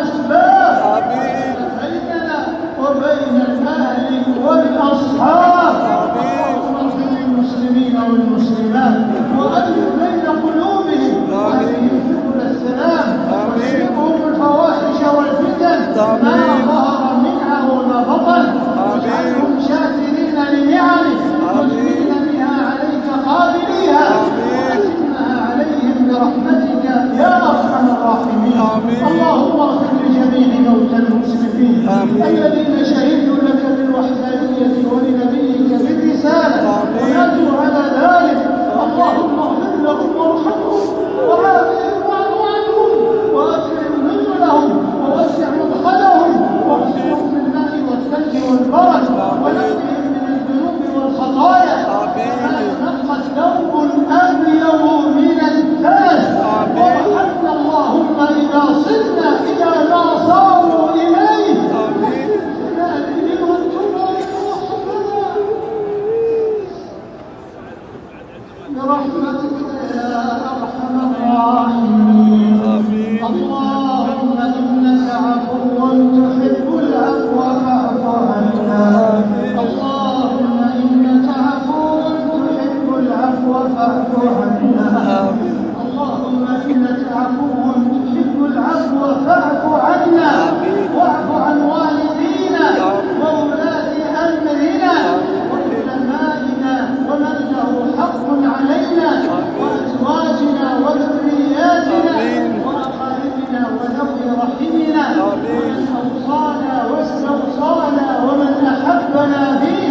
الأسباب بيننا وبين الأهل والأصحاب. اللهم اغفر للمسلمين والمسلمات وألف بين قلوبهم وأهدهم سبل السلام وجنبهم الفواحش والفتن ما ظهر منها وما بطن واجعلهم شاكرين لنعمك مثنين بها عليك قابليها وأتمها عليهم برحمتك يا أرحم الراحمين. اللهم اغفر لجميع موتى المسلمين الذين شهدوا لك بالوحدانية ولنبيك بالرسالة وماتوا على ذلك. اللهم اغفر لهم وارحمهم وعافهم واعف عنهم واكرم نزلهم ووسع مدخلهم واغسلهم بالماء والثلج والبرد ونقهم من الذنوب والخطايا حتى ينقى الثوب الابيض من الدنس. وارحمنا اللهم اذا صرنا الى ما صاروا اليه برحمتك يا ارحم الراحمين. اللهم انك عفو تحب العفو فاعف عنا. اللهم انك عفو تحب العفو فاعف عنا. اللهم انك عفو تحب العفو فاعف عنا واعف عن والدينا وولاة امرنا وعلمائنا ومن له حق علينا وازواجنا وذرياتنا واقاربنا وذوي رحمنا ومن اوصانا واستوصانا ومن احبنا فيه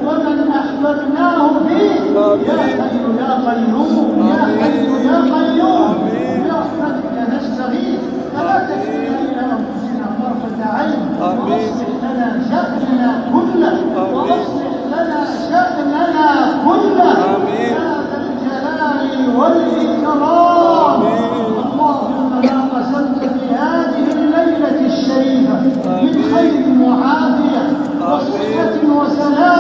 ومن احببناه فيه. يا حي يا قيوم يا حي يا قيوم برحمتك نستغيث فلا تكلنا الى انفسنا طرفة عين واصلح لنا شأننا كله واصلح لنا شأننا كله يا ذا الجلال والإكرام. اللهم ما قسمت في هذه الليلة الشريفة من خير وعافية وصحة وسلام